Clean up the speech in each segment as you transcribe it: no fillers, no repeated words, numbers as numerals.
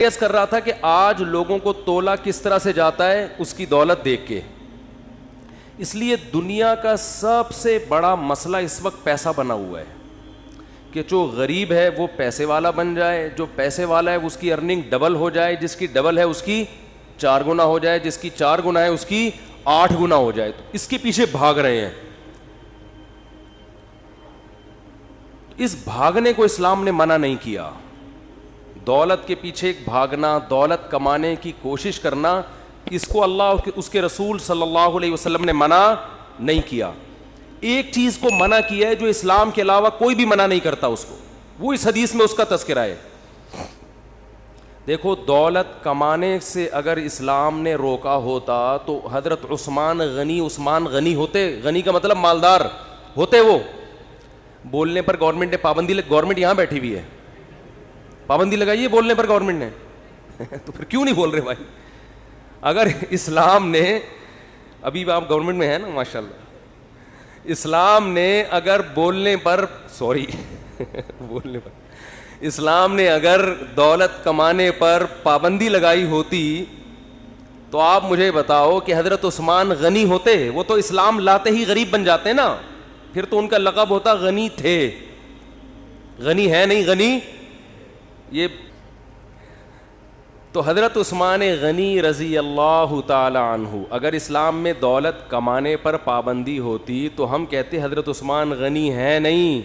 عرض کر رہا تھا کہ آج لوگوں کو تولا کس طرح سے جاتا ہے اس کی دولت دیکھ کے. اس لیے دنیا کا سب سے بڑا مسئلہ اس وقت پیسہ بنا ہوا ہے کہ جو غریب ہے وہ پیسے والا بن جائے, جو پیسے والا ہے اس کی ارننگ ڈبل ہو جائے, جس کی ڈبل ہے اس کی 4 گنا ہو جائے, جس کی 4 گنا ہے اس کی 8 گنا ہو جائے. تو اس کے پیچھے بھاگ رہے ہیں. اس بھاگنے کو اسلام نے منع نہیں کیا. دولت کے پیچھے بھاگنا, دولت کمانے کی کوشش کرنا, اس کو اللہ اس کے رسول صلی اللہ علیہ وسلم نے منع نہیں کیا. ایک چیز کو منع کیا ہے جو اسلام کے علاوہ کوئی بھی منع نہیں کرتا اس کو, وہ اس حدیث میں اس کا تذکرہ ہے. دیکھو, دولت کمانے سے اگر اسلام نے روکا ہوتا تو حضرت عثمان غنی ہوتے. غنی کا مطلب مالدار ہوتے. وہ بولنے پر گورنمنٹ نے پابندی, گورنمنٹ یہاں بیٹھی ہوئی ہے, پابندی لگائی ہے بولنے پر گورنمنٹ نے, تو پھر کیوں نہیں بول رہے بھائی؟ اگر اسلام نے, ابھی آپ گورنمنٹ میں ہیں نا ماشاءاللہ, اسلام نے اگر بولنے پر اسلام نے اگر دولت کمانے پر پابندی لگائی ہوتی تو آپ مجھے بتاؤ کہ حضرت عثمان غنی ہوتے؟ وہ تو اسلام لاتے ہی غریب بن جاتے نا, پھر تو ان کا لقب ہوتا غنی تھے. غنی ہے نہیں, غنی یہ. تو حضرت عثمان غنی رضی اللہ تعالی عنہ, اگر اسلام میں دولت کمانے پر پابندی ہوتی تو ہم کہتے حضرت عثمان غنی ہے نہیں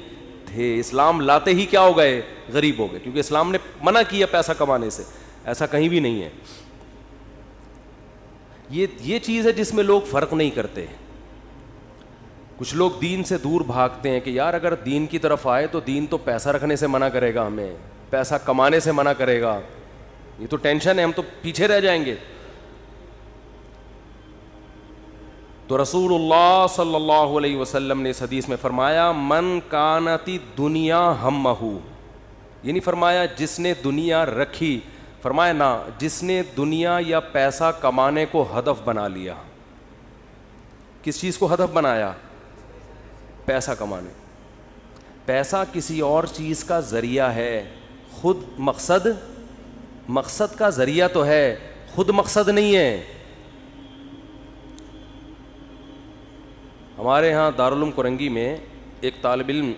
تھے, اسلام لاتے ہی کیا ہو گئے؟ غریب ہو گئے, کیونکہ اسلام نے منع کیا پیسہ کمانے سے. ایسا کہیں بھی نہیں ہے. یہ چیز ہے جس میں لوگ فرق نہیں کرتے. کچھ لوگ دین سے دور بھاگتے ہیں کہ یار اگر دین کی طرف آئے تو دین تو پیسہ رکھنے سے منع کرے گا, ہمیں پیسہ کمانے سے منع کرے گا, یہ تو ٹینشن ہے, ہم تو پیچھے رہ جائیں گے. تو رسول اللہ صلی اللہ علیہ وسلم نے اس حدیث میں فرمایا من کانت دنیا ہمہ, یہ نہیں فرمایا جس نے دنیا رکھی, فرمایا نا جس نے دنیا یا پیسہ کمانے کو ہدف بنا لیا. کس چیز کو ہدف بنایا؟ پیسہ کمانے. پیسہ کسی اور چیز کا ذریعہ ہے, خود مقصد کا ذریعہ تو ہے, خود مقصد نہیں ہے. ہمارے ہاں دارالعلوم کرنگی میں ایک طالب علم,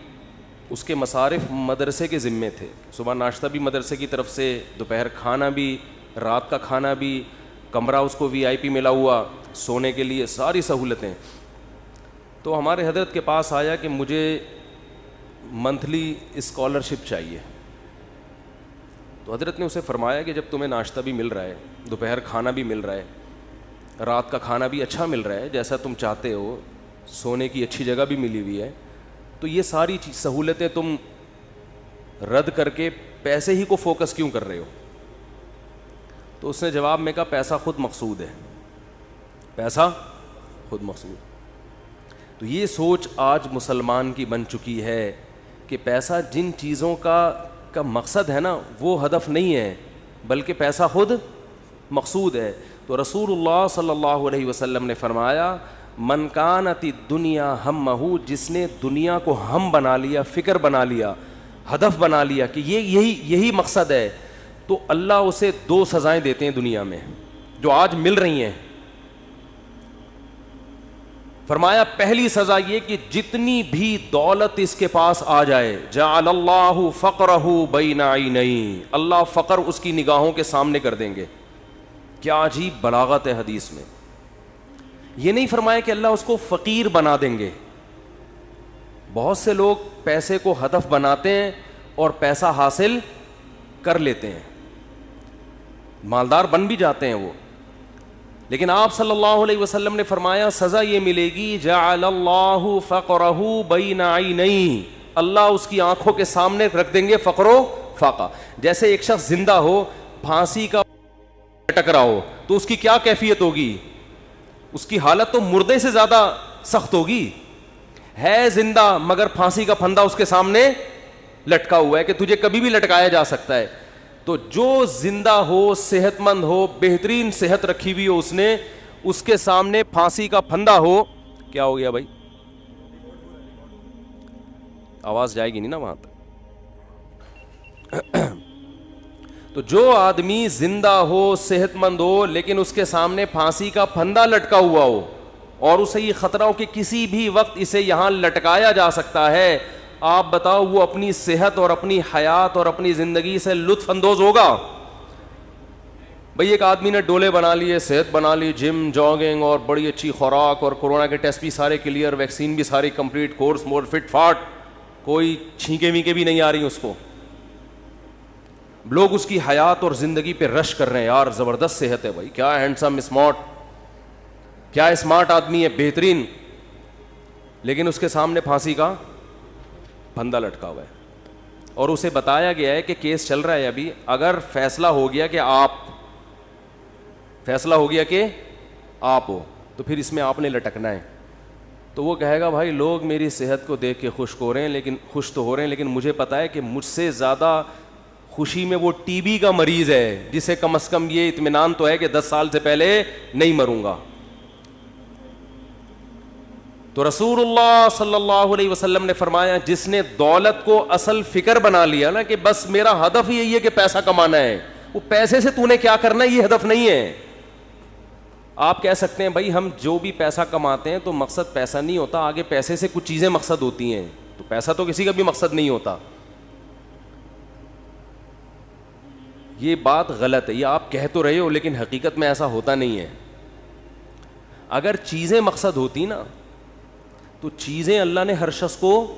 اس کے مصارف مدرسے کے ذمے تھے. صبح ناشتہ بھی مدرسے کی طرف سے, دوپہر کھانا بھی, رات کا کھانا بھی, کمرہ اس کو VIP ملا ہوا, سونے کے لیے ساری سہولتیں. تو ہمارے حضرت کے پاس آیا کہ مجھے منتھلی اسکالرشپ چاہیے. تو حضرت نے اسے فرمایا کہ جب تمہیں ناشتہ بھی مل رہا ہے, دوپہر کھانا بھی مل رہا ہے, رات کا کھانا بھی اچھا مل رہا ہے جیسا تم چاہتے ہو, سونے کی اچھی جگہ بھی ملی ہوئی ہے, تو یہ ساری سہولتیں تم رد کر کے پیسے ہی کو فوکس کیوں کر رہے ہو؟ تو اس نے جواب میں کہا پیسہ خود مقصود ہے, پیسہ خود مقصود. تو یہ سوچ آج مسلمان کی بن چکی ہے کہ پیسہ جن چیزوں کا مقصد ہے نا وہ ہدف نہیں ہے, بلکہ پیسہ خود مقصود ہے. تو رسول اللہ صلی اللہ علیہ وسلم نے فرمایا من کانت الدنیا ہمہ, جس نے دنیا کو ہم بنا لیا, فکر بنا لیا, ہدف بنا لیا کہ یہی مقصد ہے, تو اللہ اسے 2 سزائیں دیتے ہیں دنیا میں جو آج مل رہی ہیں. فرمایا پہلی سزا یہ کہ جتنی بھی دولت اس کے پاس آ جائے, جعل اللہ فقرہ بین عینیہ, اللہ فقر اس کی نگاہوں کے سامنے کر دیں گے. کیا عجیب بلاغت ہے حدیث میں. یہ نہیں فرمایا کہ اللہ اس کو فقیر بنا دیں گے. بہت سے لوگ پیسے کو ہدف بناتے ہیں اور پیسہ حاصل کر لیتے ہیں, مالدار بن بھی جاتے ہیں وہ, لیکن آپ صلی اللہ علیہ وسلم نے فرمایا سزا یہ ملے گی جعل اللہ فقرہ بین عینیہ, اللہ اس کی آنکھوں کے سامنے رکھ دیں گے فقر و فاقہ. جیسے ایک شخص زندہ ہو, پھانسی کا لٹک رہا ہو, تو اس کی کیا کیفیت ہوگی؟ اس کی حالت تو مردے سے زیادہ سخت ہوگی. ہے زندہ مگر پھانسی کا پھندا اس کے سامنے لٹکا ہوا ہے کہ تجھے کبھی بھی لٹکایا جا سکتا ہے. تو جو زندہ ہو, صحت مند ہو, بہترین صحت رکھی ہوئی ہو, اس نے اس کے سامنے پھانسی کا پھندا ہو, کیا ہو گیا بھائی؟ آواز جائے گی نہیں نا وہاں تک. تو جو آدمی زندہ ہو, صحت مند ہو, لیکن اس کے سامنے پھانسی کا پھندا لٹکا ہوا ہو اور اسے یہ خطرہ ہو کہ کسی بھی وقت اسے یہاں لٹکایا جا سکتا ہے, آپ بتاؤ وہ اپنی صحت اور اپنی حیات اور اپنی زندگی سے لطف اندوز ہوگا؟ بھئی ایک آدمی نے ڈولے بنا لیے, صحت بنا لی, جم, جاگنگ اور بڑی اچھی خوراک اور کورونا کے ٹیسٹ بھی سارے کلیئر, ویکسین بھی ساری کمپلیٹ, کورس مور فٹ فاٹ, کوئی چھینکے وینکے بھی نہیں آ رہی اس کو. لوگ اس کی حیات اور زندگی پہ رش کر رہے ہیں, یار زبردست صحت ہے بھائی, کیا ہینڈسم اسمارٹ, کیا اسمارٹ آدمی ہے, بہترین, لیکن اس کے سامنے پھانسی کا پھندا لٹکا ہوا ہے اور اسے بتایا گیا ہے کہ کیس چل رہا ہے ابھی, اگر فیصلہ ہو گیا کہ آپ ہو تو پھر اس میں آپ نے لٹکنا ہے. تو وہ کہے گا بھائی لوگ میری صحت کو دیکھ کے خوش تو ہو رہے ہیں, لیکن مجھے پتا ہے کہ مجھ سے زیادہ خوشی میں وہ ٹی بی کا مریض ہے جسے کم از کم یہ اطمینان تو ہے کہ 10 سال سے پہلے نہیں مروں گا. تو رسول اللہ صلی اللہ علیہ وسلم نے فرمایا جس نے دولت کو اصل فکر بنا لیا نا کہ بس میرا ہدف ہی یہی ہے کہ پیسہ کمانا ہے, وہ پیسے سے تو نے کیا کرنا ہے یہ ہدف نہیں ہے. آپ کہہ سکتے ہیں بھائی ہم جو بھی پیسہ کماتے ہیں تو مقصد پیسہ نہیں ہوتا, آگے پیسے سے کچھ چیزیں مقصد ہوتی ہیں, تو پیسہ تو کسی کا بھی مقصد نہیں ہوتا. یہ بات غلط ہے, یہ آپ کہہ تو رہے ہو لیکن حقیقت میں ایسا ہوتا نہیں ہے. اگر چیزیں مقصد ہوتی نا تو چیزیں اللہ نے ہر شخص کو,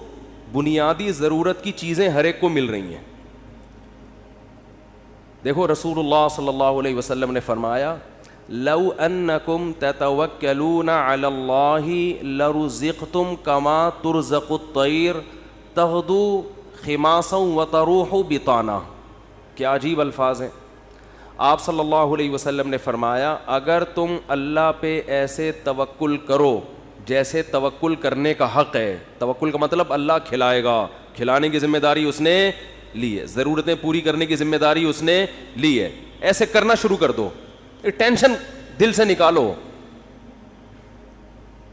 بنیادی ضرورت کی چیزیں ہر ایک کو مل رہی ہیں. دیکھو رسول اللہ صلی اللہ علیہ وسلم نے فرمایا لو انکم تتوکلون علی اللہ لرزقتم کما ترزق الطیر تغدو خماسا وتروح بطانا. کیا عجیب الفاظ ہیں. آپ صلی اللہ علیہ وسلم نے فرمایا اگر تم اللہ پہ ایسے توکل کرو جیسے توکل کرنے کا حق ہے, توکل کا مطلب اللہ کھلائے گا, کھلانے کی ذمہ داری اس نے لی ہے, ضرورتیں پوری کرنے کی ذمہ داری اس نے لی ہے, ایسے کرنا شروع کر دو, ٹینشن دل سے نکالو.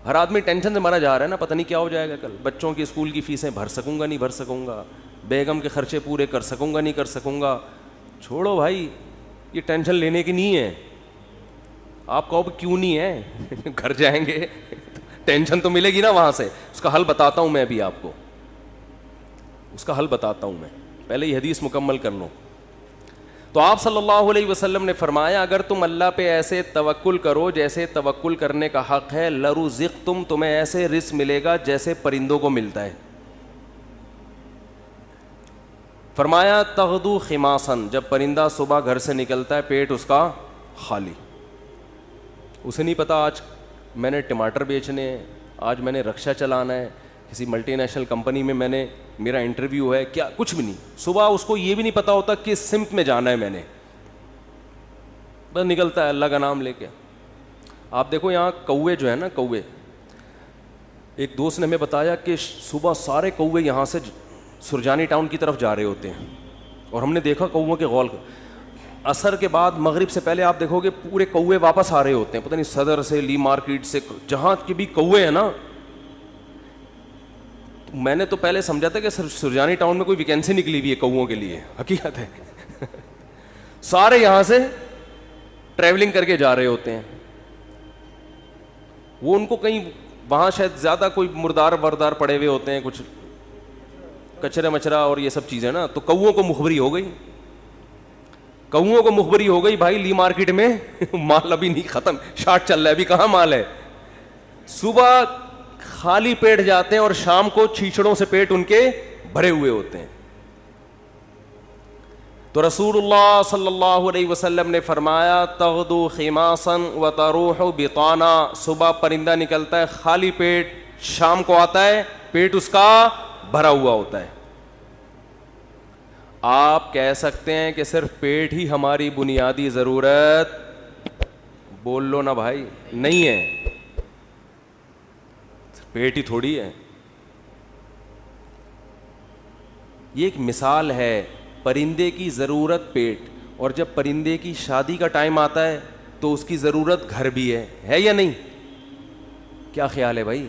ہر آدمی ٹینشن سے مرا جا رہا ہے نا, پتہ نہیں کیا ہو جائے گا کل, بچوں کی اسکول کی فیسیں بھر سکوں گا نہیں بھر سکوں گا, بیگم کے خرچے پورے کر سکوں گا نہیں کر سکوں گا. چھوڑو بھائی, یہ ٹینشن لینے کی نہیں ہے. آپ کہو کیوں نہیں ہے, گھر جائیں گے ٹینشن تو ملے گی نا وہاں سے. اس کا حل بتاتا ہوں میں ابھی آپ کو, اس کا حل بتاتا ہوں میں, پہلے یہ حدیث مکمل کر لو. تو آپ صلی اللہ علیہ وسلم نے فرمایا اگر تم اللہ پہ ایسے توکل کرو جیسے توکل کرنے کا حق ہے, لرزقتم, تمہیں ایسے رزق ملے گا جیسے پرندوں کو ملتا ہے. فرمایا تغدو خماسن, جب پرندہ صبح گھر سے نکلتا ہے پیٹ اس کا خالی, اسے نہیں پتا آج میں نے ٹماٹر بیچنے ہیں, آج میں نے رکشہ چلانا ہے, کسی ملٹی نیشنل کمپنی میں نے میرا انٹرویو ہے, کیا کچھ بھی نہیں. صبح اس کو یہ بھی نہیں پتا ہوتا کس سمت میں جانا ہے, میں نے بس نکلتا ہے اللہ کا نام لے کے. آپ دیکھو یہاں کوے جو ہے نا, کوے, ایک دوست نے ہمیں بتایا کہ صبح سارے کوے یہاں سے سرجانی ٹاؤن کی طرف جا رہے ہوتے ہیں, اور ہم نے دیکھا کووں کے غول, عصر کے بعد مغرب سے پہلے آپ دیکھو گے پورے کوے واپس آ رہے ہوتے ہیں, پتہ نہیں صدر سے, لی مارکیٹ سے, جہاں کے بھی کوے ہیں نا. میں نے تو پہلے سمجھا تھا کہ سرجانی ٹاؤن میں کوئی ویکینسی نکلی ہوئی ہے کووں کے لیے, حقیقت ہے سارے یہاں سے ٹریولنگ کر کے جا رہے ہوتے ہیں. وہ ان کو کہیں وہاں شاید زیادہ کوئی مردار وردار پڑے ہوئے ہوتے ہیں, کچھ کچرا مچرا اور یہ سب چیزیں نا, تو کووں کو مخبری ہو گئی, کووں کو مخبری ہو گئی بھائی لی مارکیٹ میں مال ابھی نہیں ختم, شارٹ چل رہا ہے, ابھی کہاں مال ہے. صبح خالی پیٹ جاتے ہیں اور شام کو چھیچڑوں سے پیٹ ان کے بھرے ہوئے ہوتے ہیں. تو رسول اللہ صلی اللہ علیہ وسلم نے فرمایا تغدو خماسا وتروح بطانا, صبح پرندہ نکلتا ہے خالی پیٹ, شام کو آتا ہے پیٹ اس کا بھرا ہوا ہوتا ہے. آپ کہہ سکتے ہیں کہ صرف پیٹ ہی ہماری بنیادی ضرورت, بول لو نا بھائی, نہیں ہے, پیٹ ہی تھوڑی ہے. یہ ایک مثال ہے, پرندے کی ضرورت پیٹ, اور جب پرندے کی شادی کا ٹائم آتا ہے تو اس کی ضرورت گھر بھی ہے یا نہیں؟ کیا خیال ہے بھائی؟